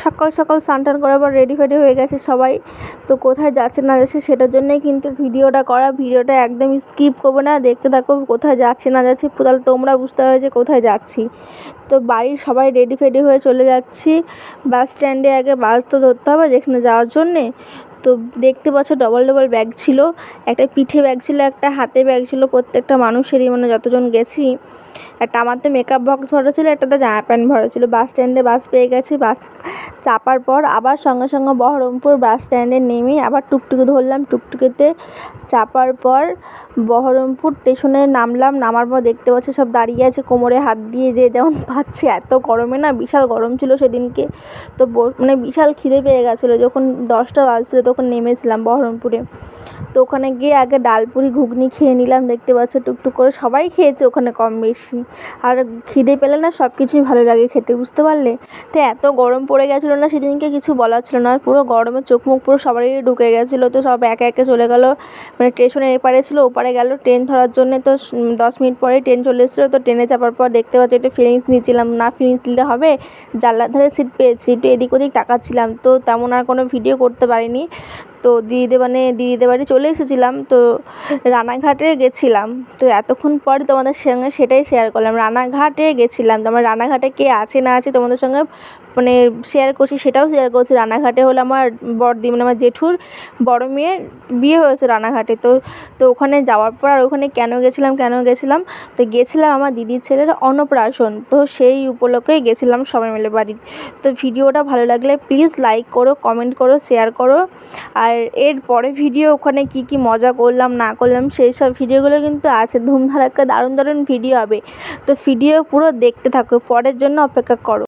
সকাল সকাল স্নান টান করার পর রেডি ফেডি হয়ে গেছে সবাই। তো কোথায় যাচ্ছে না যাচ্ছে সেটার জন্যই কিন্তু ভিডিওটা করা। ভিডিওটা একদম স্কিপ করবো না, দেখতে থাকো কোথায় যাচ্ছে না যাচ্ছে, তাহলে তোমরা বুঝতে পারবে যে কোথায় যাচ্ছি। তো বাড়ির সবাই রেডি ফেডি হয়ে চলে যাচ্ছি বাস স্ট্যান্ডে। আগে বাস তো ধরতে হবে যেখানে যাওয়ার জন্যে। তো দেখতে পাচ্ছ ডবল ডবল ব্যাগ ছিল, একটা পিঠে ব্যাগ ছিল, একটা হাতে ব্যাগ ছিল প্রত্যেকটা মানুষেরই, মানে যতজন গেছি। একটা আমার তো মেকআপ বক্স ভরা ছিল, একটাতে জামা প্যান্ট ভরা ছিল। বাস স্ট্যান্ডে বাস পেয়ে গেছি। বাস চাপার পর আবার সঙ্গে সঙ্গে বহরমপুর বাস স্ট্যান্ডে নেমে আবার টুকটুকি ধরলাম। টুকটুকিতে চাপার পর বহরমপুর স্টেশনে নামলাম। নামার পর দেখতে পাচ্ছি সব দাঁড়িয়ে আছে কোমরে হাত দিয়ে, যে যেমন পাচ্ছে। এত গরমে না, বিশাল গরম ছিল সেদিনকে। তো মানে বিশাল খিদে পেয়ে গেছিলো। যখন 10টা বাজছিল তখন নেমেছিলাম বহরমপুরে। তো ওখানে গিয়ে আগে ডালপুরি ঘুগনি খেয়ে নিলাম। দেখতে পাচ্ছ টুকটুক করে সবাই খেয়েছে ওখানে কম বেশি। আর খিদে পেলে না সব কিছুই ভালো লাগে খেতে, বুঝতে পারলে। তো এত গরম পড়ে গেছিলো না সেদিনকে, কিছু বলার ছিল না। আর পুরো গরমে চোখ মুখ পুরো সবারই ঢুকে গেছিলো। তো সব একে একে চলে গেলো, মানে স্টেশনে এপারে ছিল ওপারে গেল ট্রেন ধরার জন্যে। তো 10 মিনিট পরেই ট্রেন চলে এসেছিলো। তো ট্রেনে চাপার পর দেখতে পাচ্ছি একটু ফিলিংস নিচ্ছিলাম। না ফিলিংস নিলে হবে, জানলার ধারে সিট পেয়েছি, একটু এদিক ওদিক তাকাচ্ছিলাম। তো তেমন আর কোনো ভিডিও করতে পারিনি। তো দিদিদের বাড়ি চলে এসেছিলাম। তো রানাঘাটে গেছিলাম। তো এতক্ষণ পর তোমাদের সঙ্গে সেটাই শেয়ার করলাম, রানাঘাটে গেছিলাম। তো আমার রানাঘাটে কে আছে না আছে তোমাদের সঙ্গে মানে শেয়ার করছি, সেটাও শেয়ার করছি। রানাঘাটে হলো আমার বড়দি, মানে আমার জেঠুর বড় মেয়ের বিয়ে হয়েছে রানাঘাটে। তো ওখানে যাওয়ার পর আর ওখানে কেন গেছিলাম তো গেছিলাম আমার দিদির ছেলের অন্নপ্রাশন। তো সেই উপলক্ষেই গেছিলাম সবাই মিলে বাড়ির। তো ভিডিওটা ভালো লাগলে প্লিজ লাইক করো, কমেন্ট করো, শেয়ার করো। আর এর পরে ভিডিও ওখানে কি মজা করলাম না করলাম সেই সব ভিডিওগুলো কিন্তু আছে, ধুমধাড়াক্কা দারুণ দারুণ ভিডিও হবে। তো ভিডিও পুরো দেখতে থাকো, পরের জন্য অপেক্ষা করো।